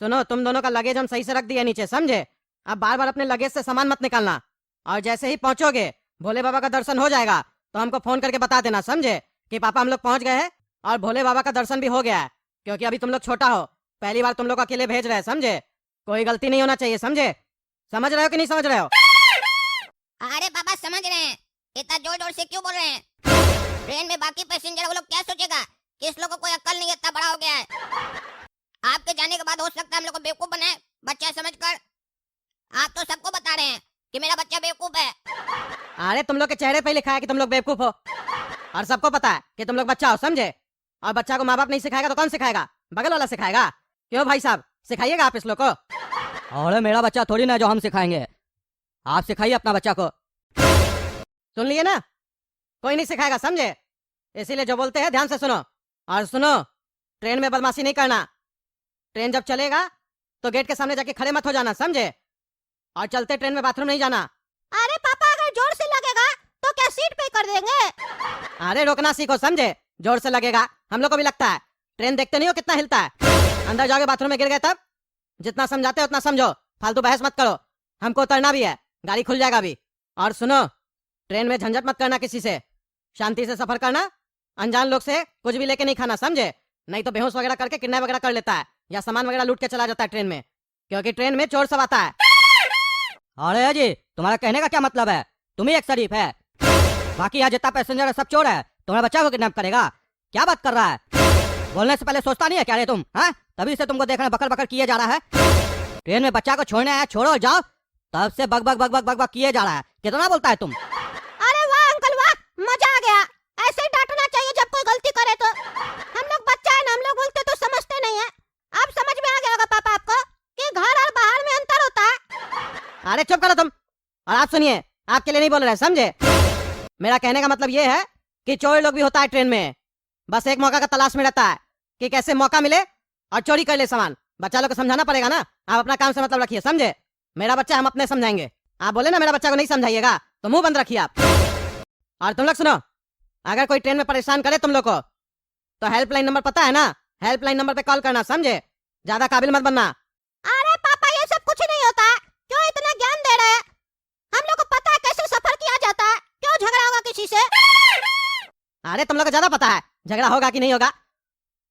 सुनो, तुम दोनों का लगेज हम सही से रख दिए नीचे, समझे? अब बार बार अपने लगेज से सामान मत निकालना, और जैसे ही पहुंचोगे भोले बाबा का दर्शन हो जाएगा तो हमको फोन करके बता देना, समझे? कि पापा हम लोग पहुंच गए हैं और भोले बाबा का दर्शन भी हो गया है। क्योंकि अभी तुम लोग छोटा हो, पहली बार तुम लोग अकेले भेज रहे हैं, समझे? कोई गलती नहीं होना चाहिए, समझे? समझ रहे हो कि नहीं समझ रहे हो? अरे पापा समझ रहे हैं, इतना जोर जोर से क्यों बोल रहे हैं? ट्रेन में बाकी पैसेंजर वो लोग क्या सोचेगा कि इस लोग को कोई अक्ल नहीं है, इतना बड़ा हो गया है। आपके जाने के बाद हो सकता है हम लोग को बेवकूफ बनाए बच्चा समझकर। आप तो सबको बता रहे हैं कि मेरा बच्चा बेवकूफ है। अरे तुम लोग के चेहरे पे लिखा है कि तुम लोग बेवकूफ हो, और सबको पता है कि तुम लोग बच्चा हो, समझे? और बच्चा को माँ बाप नहीं सिखाएगा तो कौन सिखाएगा? बगल वाला सिखाएगा। क्यों भाई साहब, सिखाइएगा आप इस लोग को? अरे मेरा बच्चा थोड़ी ना जो हम सिखाएंगे, आप सिखाइए अपना बच्चा को। सुन लिए ना, कोई नहीं सिखाएगा, समझे? इसीलिए जो बोलते हैं ध्यान से सुनो। और सुनो, ट्रेन में बदमाशी नहीं करना। ट्रेन जब चलेगा तो गेट के सामने जाके खड़े मत हो जाना, समझे? और चलते ट्रेन में बाथरूम नहीं जाना। अरे पापा अगर जोर से लगेगा तो क्या सीट पे कर देंगे? अरे रोकना सीखो, समझे? जोर से लगेगा, हम लोग को भी लगता है। ट्रेन देखते नहीं हो कितना हिलता है। अंदर जाके बाथरूम में गिर गए तब? जितना समझाते हो उतना समझो, फालतू बहस मत करो। हमको उतरना भी है, गाड़ी खुल जाएगा अभी। और सुनो, ट्रेन में झंझट मत करना किसी से, शांति से सफर करना। अनजान लोग से कुछ भी लेके नहीं खाना, समझे? नहीं तो बेहोश वगैरह करके किडनैप वगैरह कर लेता है, या सामान वगैरह लूट के चला जाता है ट्रेन में, क्योंकि ट्रेन में चोर सब आता है। अरे जी, तुम्हारा कहने का क्या मतलब है? तुम ही एक शरीफ है, बाकी यहाँ जितना पैसेंजर है सब चोर है। तुम्हारे बच्चा को किडनैप करेगा? क्या बात कर रहा है? बोलने से पहले सोचता नहीं है क्या रे तुम? हाँ, तभी से तुमको देखना बकर बकर किए जा रहा है। ट्रेन में बच्चा को छोड़ने आया, छोड़ो और जाओ, तब से bug bug bug bug bug bug किए जा रहा है। कितना बोलता है तुम? अरे वाह अंकल वाह, मजा आ गया। ऐसे ही डांटना चाहिए जब कोई गलती करे तो। हम लोग बच्चा है ना, हम लोग बोलते तो समझते नहीं है। अब समझ में आ गया होगा पापा आपको कि घर और बाहर में अंतर होता है। अरे चुप करो तुम। और आप सुनिए, आपके लिए नहीं बोल रहे, समझे? मेरा कहने का मतलब ये है कि चोर लोग भी होता है ट्रेन में, बस एक मौका का तलाश में रहता है कि कैसे मौका मिले और चोरी कर ले सामान। बच्चा लोग को समझाना पड़ेगा ना। आप अपना काम से मतलब रखिए, समझे? मेरा बच्चा हम अपने समझाएंगे। आप बोले ना मेरा बच्चा को नहीं समझाइएगा तो मुंह बंद रखिए आप। और तुम लोग सुनो, अगर कोई ट्रेन में परेशान करे तुम लोग को तो हेल्पलाइन नंबर पता है ना? हेल्पलाइन नंबर पे कॉल करना, समझे? ज्यादा काबिल मत बनना। अरे पापा ये सब कुछ नहीं होता है, क्यों इतना ज्ञान दे रहे हैं? हम लोग को पता है कैसे सफर किया जाता है, क्यों झगड़ा होगा किसी से? अरे तुम लोग को ज्यादा पता है झगड़ा होगा कि नहीं होगा।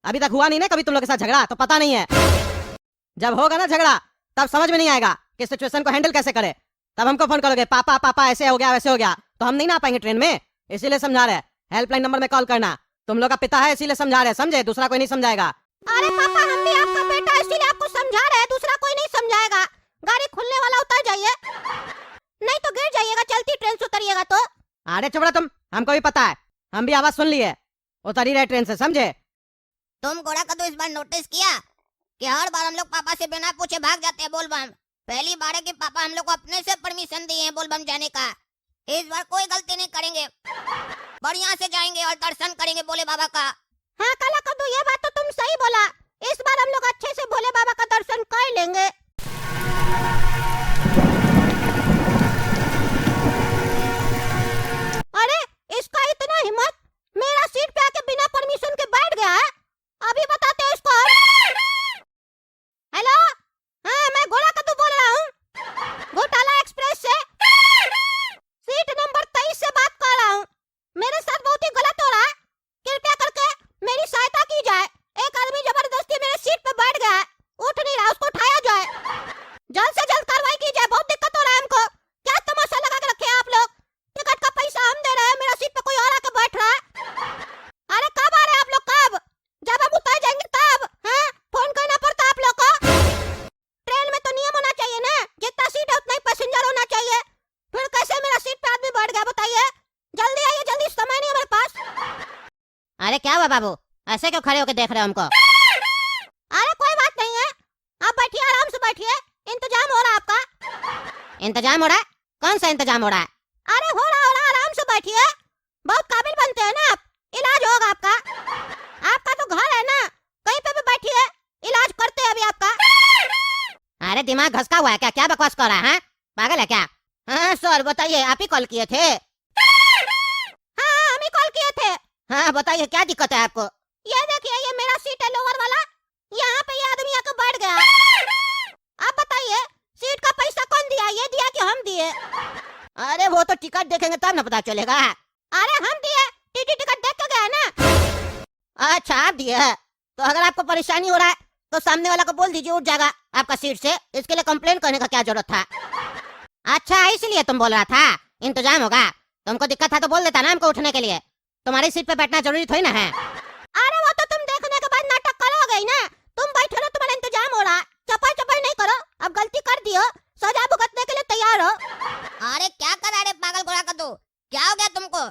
अभी तक हुआ नहीं ना कभी तुम लोग के साथ झगड़ा, तो पता नहीं है। जब होगा ना झगड़ा तब समझ में नहीं आएगा कि सिचुएशन को हैंडल कैसे करे। तब हमको फोन करोगे, पापा पापा ऐसे हो गया वैसे हो गया, तो हम नहीं ना आ पाएंगे ट्रेन में। इसीलिए समझा रहे, हेल्पलाइन नंबर में कॉल करना। तुम लोग का पिता है इसीलिए समझा रहे, समझे? दूसरा कोई नहीं समझाएगा। अरे पापा हम भी आपका बेटा है, इसीलिए आपको समझा रहे हैं, दूसरा कोई नहीं समझाएगा। गाड़ी खुलने वाला उतर जाइए, नहीं तो गिर जाइएगा चलती ट्रेन से उतरिएगा तो। अरे चुप रहो तुम, हमको भी पता है, हम भी आवाज सुन लिए, उतर ही रहे ट्रेन से, समझे? तुम घोड़ा का तो इस बार नोटिस किया कि हर बार हम लोग पापा से बिना पूछे भाग जाते हैं बोलबम। पहली बार है कि पापा हम लोग को अपने से परमिशन दिए हैं बोलबम जाने का। इस बार कोई गलती नहीं करेंगे, बढ़िया से जाएंगे और दर्शन करेंगे भोले बाबा का। हाँ काला कद्दू, ये बात तो तुम सही बोला। इस बार हम लोग अच्छे से भोले बाबा का दर्शन कर लेंगे। अरे इसका इतना हिम्मत, मेरा सीट पे आके बिना परमिशन के बैठ गया है। अभी बताते हैं इसको। हेलो, हाँ मैं घोड़ा कद्दू बोल रहा हूँ, घोटाला एक्सप्रेस से। सीट नंबर 23 से बात कर रहा हूँ। मेरे साथ बहुत ही गलत हो रहा है, कृपया करके मेरी सहायता की जाए। एक आदमी जबरदस्ती मेरे सीट पे बैठ गया है, उठ नहीं रहा, उसको उठाया जाए। जल्द से जल्द कार्रवाई की जाए, बहुत दिक्कत हो रहा है हमको। क्या तमाशा लगा के रखे हैं आप लोग? टिकट का पैसा हम दे रहे हैं, मेरा सीट पे कोई और आके बैठ रहा है। अरे कब आ रहे हैं आप लोग? कब? जब हम उतर जाएंगे तब। हाँ फोन करना पड़ता आप लोग को। ट्रेन में तो नियम होना चाहिए ना, जितना सीट है उतना ही पैसेंजर होना चाहिए। फिर कैसे मेरा सीट पे आदमी बैठ गया बताइए? जल्दी आइए, जल्दी, समय नहीं है मेरे पास। अरे क्या हुआ बाबू, ऐसे क्यों खड़े होकर देख रहे हो हमको? अरे कोई बात नहीं है, आप बैठिए, आराम से बैठिए, इंतजाम हो रहा है आपका। इंतजाम हो रहा है? कौन सा इंतजाम हो रहा है? अरे हो रहा, आराम से बैठिए। बहुत काबिल बनते हैं ना आप, इलाज होगा आपका। आपका तो घर है ना, कहीं पे भी बैठिए, इलाज करते हैं अभी आपका। अरे दिमाग घसका हुआ है क्या? क्या बकवास कर रहा है? पागल है क्या? हाँ सर बताइए, आप ही कॉल किए थे? हाँ हम ही कॉल किए थे। हाँ बताइए, क्या दिक्कत है आपको? ये देखिए, ये मेरा सीट है लोअर वाला, यहाँ पे ये आदमी आके बैठ गया। वो तो टिकट देखेंगे तब ना पता चलेगा। अरे हम दिए, टीटी टिकट देख के गए ना। अच्छा आप दिए है, तो अगर आपको परेशानी हो रहा है तो सामने वाला को बोल दीजिए उठ जाएगा आपका सीट से। इसके लिए कंप्लेन करने का क्या जरूरत था? अच्छा इसलिए तुम बोल रहा था इंतजाम होगा। तुमको दिक्कत था तो बोल देता ना हमको उठने के लिए। तुम्हारी सीट पे बैठना जरूरी थोड़ी ना है। अरे वो तो तुम देखने के बाद नाटक करोगे ही ना। तुम बैठे रहो, तुम्हारा इंतजाम हो रहा। चपाई चपाई नहीं करो, अब गलती कर दियो, सजा भुगतने के लिए तैयार हो। अरे क्या कर रहा है पागल घोड़ा का तू? क्या हो गया तुमको?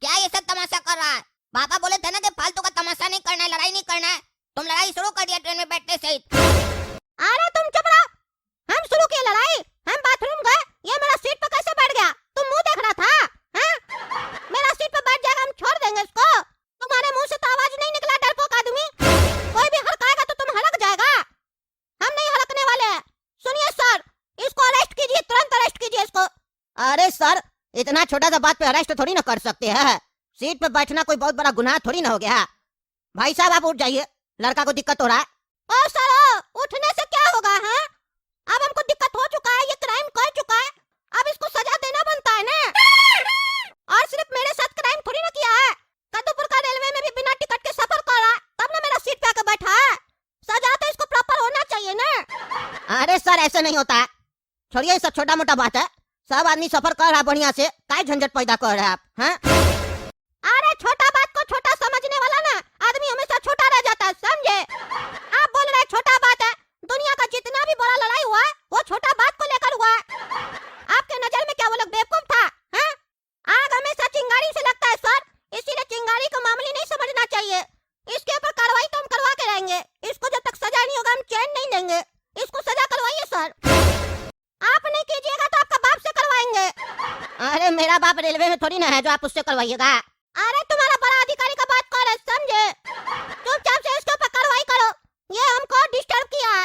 क्या ये सब तमाशा कर रहा है? पापा बोले थे ना कि फालतू का तमाशा नहीं करना है, लड़ाई नहीं करना है। तुम लड़ाई शुरू कर दिया ट्रेन में बैठने से ही। अरे तुम चुप रहो, हम शुरू किए लड़ाई। हम बाथरूम गए, ये मेरा सीट पे कैसे बैठ गया? तुम मुंह देख रहा था? हैं? मेरा सीट पे बैठ जाएगा, हम छोड़ देंगे इसको। तुम्हारे मुंह से तो आवाज नहीं निकला डरपोक आदमी। कोई भी हड़काएगा तो तुम हड़क जाएगा। हम नहीं हड़कने वाले हैं। सुनिए सर, इसको अरेस्ट कीजिए, तुरंत अरेस्ट कीजिए इसको। अरे सर इतना छोटा सा बात पे अरेस्ट थोड़ी ना कर सकते हैं। सीट पे बैठना कोई बहुत बड़ा गुनाह थोड़ी ना हो गया। भाई साहब आप उठ जाइए, लड़का को दिक्कत हो रहा है। ओ सर, उठने से क्या होगा? है अब हमको दिक्कत हो चुका है, ये क्राइम कर चुका है, अब इसको सजा देना बनता है ना। और सिर्फ मेरे साथ क्राइम थोड़ी ना किया है, कद्दूपुर का रेलवे में भी बिना टिकट के सफर कर रहा है, तब ना मेरा सीट पे आके बैठा है। सजा तो इसको प्रॉपर होना चाहिए ना। अरे सर ऐसे नहीं होता है, छोड़िए सब छोटा मोटा बात है। सब आदमी सफर कर रहा है बढ़िया से, काय झंझट पैदा कर रहे हैं आप? हैं? अरे छोटा बात को छोटा समझने वाला ना आदमी हमेशा छोटा रह जाता है, समझे? आप बोल रहे हैं छोटा बात है, दुनिया का जितना भी बड़ा लड़ाई हुआ है वो छोटा बात को लेकर हुआ है। आपके नजर में क्या वो लोग बेवकूफ था? हैं? आग हमेशा चिंगारी से लगता है सर, इसीलिए चिंगारी को मामूली नहीं समझना चाहिए। इसके ऊपर कार्रवाई तो हम करवा के रहेंगे। इसको जब तक सजा नहीं होगा हम चैन नहीं देंगे। इसको सजा करवाइए सर। आप नहीं कीजिएगा तो आपका बाप से करवाएंगे। अरे मेरा बाप रेलवे में थोड़ी ना है जो आप उससे करवाइएगा। अरे तुम्हारा बड़ा अधिकारी का बात कर रहे, समझे? चुपचाप से इसके ऊपर कार्रवाई करो। ये हमको डिस्टर्ब किया है,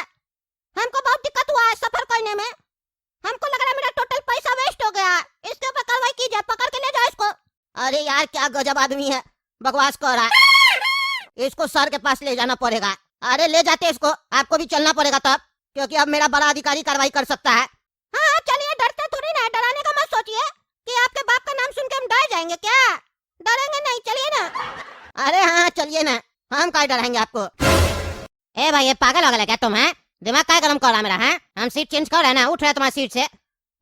हमको बहुत दिक्कत हुआ है सफर करने में। हमको लग रहा है मेरा टोटल पैसा वेस्ट हो गया है। इसके ऊपर कार्रवाई कीजिए, पकड़ के ले जाओ इसको। अरे यार क्या गजब आदमी है, बकवास कर रहा है। इसको सर के पास ले जाना पड़ेगा। अरे ले जाते इसको, आपको भी चलना पड़ेगा तब, क्योंकि अब मेरा बड़ा अधिकारी कार्रवाई कर सकता है। हाँ चलिए, डरते थोड़ी ना है, डराने का मत सोचिए कि आपके बाप का नाम सुन के हम डर जाएंगे। क्या डरेंगे नहीं, चलिए ना। अरे हाँ चलिए ना, हम क्या डराएंगे आपको। ए भाई ये पागल हो गया क्या तुम? हैं दिमाग क्या गरम कर रहा मेरा? हैं हम सीट चेंज कर रहे हैं ना, उठ रहे तुम्हारी सीट से,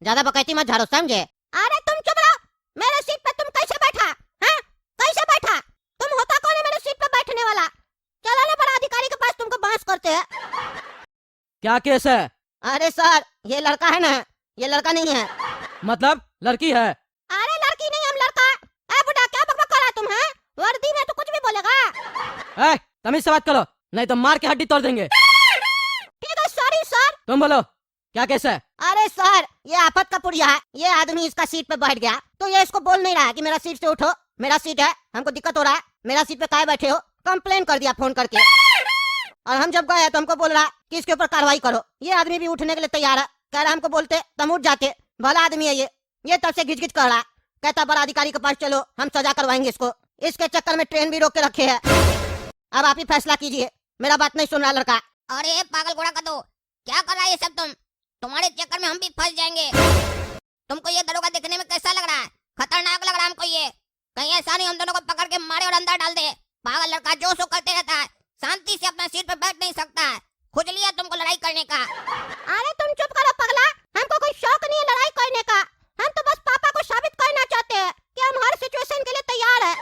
ज्यादा बकैती मत झाड़ो समझे। अरे तुम चुप रहो, मेरे सीट पे तुम कैसे बैठा? हैं? कैसे बैठा? तुम होता कौन है मेरे सीट पे बैठने वाला? चलो ना बड़ा अधिकारी के पास, तुमको बांस करते हैं। क्या केस है? अरे सर ये लड़का है ना, ये लड़का नहीं है। मतलब लड़की है? अरे लड़की नहीं, हम लड़का। ए बुढ़ा क्या बकबक कर रहा तुम? हैं वर्दी में तो कुछ भी बोलेगा। ए तमीज से बात करो, नहीं तो मार के हड्डी तोड़ देंगे। ठीक है सॉरी सर। तुम बोलो क्या केस है? अरे सर ये आफत का पुड़िया है, ये आदमी इसका सीट पे बैठ गया तो ये इसको बोल नहीं रहा है कि मेरा सीट से उठो, मेरा सीट है, हमको दिक्कत हो रहा है, मेरा सीट पे काहे बैठे हो। कंप्लेन कर दिया फोन करके, और हम जब गए तो हमको बोल रहा है कि इसके ऊपर कार्रवाई करो। ये आदमी भी उठने के लिए तैयार है, कह रहा हमको बोलते तुम उठ जाते, भला आदमी है ये तब से घिच घिच कर रहा है, कहता बड़ा अधिकारी के पास चलो हम सजा करवाएंगे इसको। इसके चक्कर में ट्रेन भी रोक के रखे है। अब आप ही फैसला कीजिए, मेरा बात नहीं सुन रहा लड़का। अरे पागल घोड़ा का तो क्या कर रहा है ये सब? तुम्हारे चक्कर में हम भी फंस जाएंगे। तुमको ये दरोगा देखने में कैसा लग रहा है? खतरनाक लग रहा है हमको ये। कहीं ऐसा नहीं हम दोनों को पकड़ के मारे और अंदर डाल दे। पागल लड़का जो सो करते रहता है, शांति से अपना सीट पे बैठ नहीं सकता है। खुजली है तुमको लड़ाई करने का। अरे तुम चुप करो पगला, हमको कोई शौक नहीं है लड़ाई करने का। हम तो बस पापा को साबित करना चाहते हैं कि हम हर सिचुएशन के लिए तैयार है।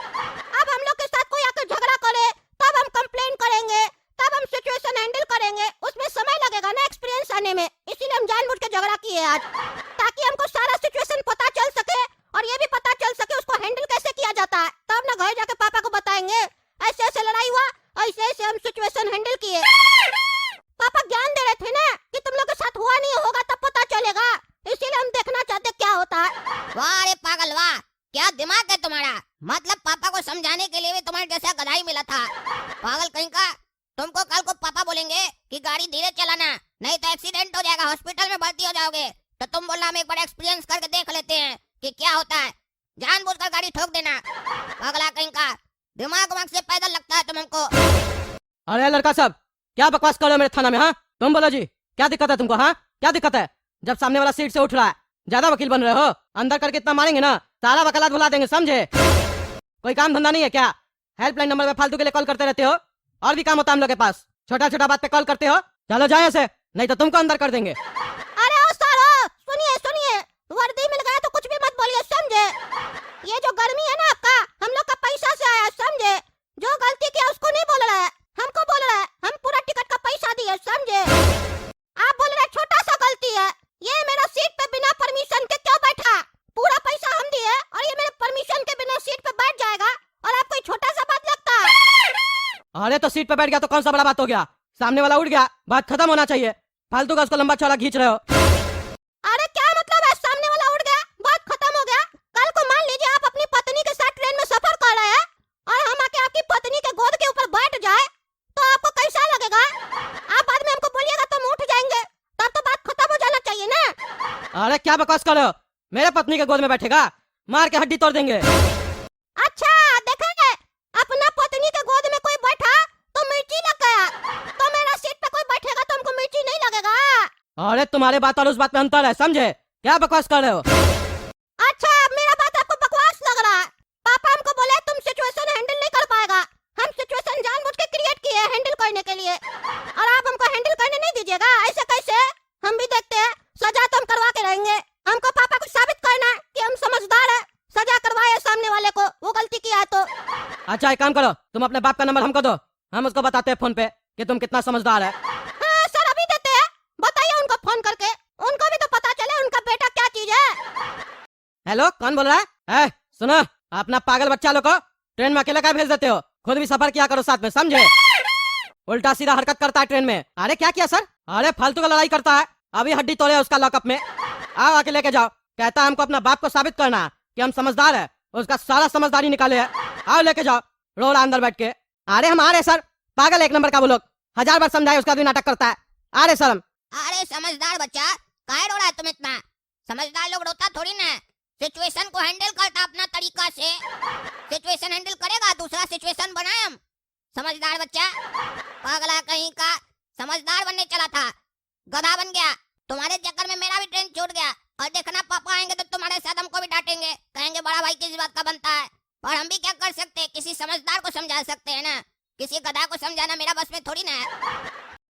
अब हम लोग के साथ कोई आकर झगड़ा करे तब हम कंप्लेन करेंगे, तब हम सिचुएशन हैंडल करेंगे। उसमें समय लगेगा ना एक्सपीरियंस आने में, इसीलिए हम जानबूझ के झगड़ा किए आज, ताकि हमको सारा सिचुएशन पता चल सके और ये भी पता चल सके उसको हैंडल कैसे किया जाता है। तब ना घर जाके पापा को बताएंगे ऐसे ऐसे लड़ाई हुआ, ऐसे ऐसे हम सिचुएशन हैंडल किए। पापा ज्ञान दे रहे थे ना कि तुम लोग के साथ हुआ नहीं होगा तब पता चलेगा, इसीलिए हम देखना चाहते क्या होता है। वाह रे पागल वाह, क्या दिमाग है तुम्हारा। मतलब पापा को समझाने के लिए भी तुम्हारे जैसा गधा ही मिला था। पागल कहीं का। तुमको कल को पापा बोलेंगे कि गाड़ी धीरे चलाना, नहीं तो एक्सीडेंट हो जाएगा, हॉस्पिटल में भर्ती हो जाओगे। तो तुम बोलना हम एक बार एक्सपीरियंस करके देख लेते हैं कि क्या होता है। जानबूझकर गाड़ी ठोक देना। पागला कहीं का, दिमाग वमाग से पैदल लगता है तुम हमको। अरे लड़का साहब क्या बकवास कर रहे हो मेरे थाना में? हाँ तुम बोलो जी, क्या दिक्कत है तुमको? हाँ क्या दिक्कत है? जब सामने वाला सीट से उठ रहा है ज्यादा वकील बन रहे हो? अंदर करके इतना मारेंगे ना, सारा वकालत भुला देंगे, समझे? कोई काम धंधा नहीं है क्या? हेल्पलाइन नंबर पे फालतू के लिए कॉल करते रहते हो, और भी काम होता है हम लोग के पास। छोटा छोटा बात पे कॉल करते हो। चलो जाओ ऐसे, नहीं तो तुमको अंदर कर देंगे। अरे ओ सालो, सुनिए सुनिए, वर्दी मिल गया तो कुछ भी मत बोलिए, समझे? ये जो गर्मी है ना आपका, हम लोग का पैसा से आया, समझे? जो गलती किया उसको नहीं बोल रहा है, हमको बोल रहा है। हम पूरा टिकट का पैसा दिए, समझे? आप बोल रहे हैं छोटा सा गलती है। ये मेरा सीट पे बिना परमिशन के क्यों बैठा? पूरा पैसा हम दिए और ये मेरे परमिशन के बिना सीट पे बैठ जाएगा, और आपको ये छोटा सा बात लगता है? अरे तो सीट पे बैठ गया तो कौन सा बड़ा बात हो गया? सामने वाला उठ गया, बात खत्म होना चाहिए। फालतू का उसको लंबा चौड़ा खींच रहे हो। अरे क्या मतलब है सामने वाला उठ गया, बात खत्म हो गया? कल को मान लीजिए आप अपनी पत्नी के साथ ट्रेन में सफर कर रहे हैं और हम आके आपकी पत्नी के गोद के ऊपर बैठ जाए, तो आपको कैसा लगेगा? आप बाद में हमको बोलिएगा तो हम उठ जाएंगे, तब तो बात खत्म हो जाना चाहिए ना? अरे क्या बकवास कर रहे हो? मेरे पत्नी के गोद में बैठेगा, मार के हड्डी तोड़ देंगे। अच्छा देखेंगे, अपना पत्नी के गोद में कोई बैठा तो मिर्ची लग गया, तो मेरा सीट पे कोई बैठेगा तो हमको मिर्ची नहीं लगेगा? अरे तुम्हारे बात और उस बात में अंतर है, समझे? क्या बकवास कर रहे हो? अच्छा मेरा बात आपको बकवास लग रहा है? पापा हमको बोले तुम सिचुएशन हैंडल नहीं कर पाएगा। हम सिचुएशन जानबूझ के क्रिएट किए हैं हैंडल करने के लिए, और आप हमको हैंडल करने नहीं दीजिएगा? ऐसे कैसे? हम भी देखते हैं, सजा तो हम करवा के रहेंगे। हमको पापा को साबित करना है कि हम समझदार है, सजा करवाए सामने वाले को, वो गलती किया है तो। अच्छा एक काम करो, तुम अपने बाप का नंबर हमको दो, हम उसको बताते हैं फोन पे कि तुम कितना समझदार है। हाँ सर अभी देते हैं, बताइए उनको फोन करके, उनको भी तो पता चले उनका बेटा क्या चीज है। हेलो, कौन बोल रहा है? सुनो, अपना पागल बच्चा लोग को ट्रेन में अकेले क्या भेज देते हो? खुद भी सफर किया करो साथ में, समझे? उल्टा सीधा हरकत करता है ट्रेन में। अरे क्या किया सर? अरे फालतू का लड़ाई करता है, अभी हड्डी तोड़े उसका लॉकअप में। आओ आके लेके जाओ। कहता है हमको अपना बाप को साबित करना है कि हम समझदार है, उसका सारा समझदारी निकाले है। आओ लेके जाओ, रो रहा अंदर बैठ के। अरे हम आ रहे सर, पागल एक नंबर का वो लोग, 1000 बार समझाए उसका भी नाटक करता है। आ रहे सर हम। अरे समझदार बच्चा, काहे रो रहा है तुम इतना? समझदार लोग रोता थोड़ी ना, सिचुएशन को हैंडल करता अपना तरीका से। सिचुएशन हैंडल करेगा, दूसरा सिचुएशन बनाए हम। समझदार बच्चा, पागला कहीं का, समझदार बनने चला था, गधा बन गया। तुम्हारे चक्कर में मेरा भी ट्रेन छूट गया, और देखना पापा आएंगे तो तुम्हारे साथ हमको भी डांटेंगे, कहेंगे बड़ा भाई किस बात का बनता है। और हम भी क्या कर सकते हैं, किसी समझदार को समझा सकते हैं ना, किसी गधा को समझाना मेरा बस में थोड़ी ना है।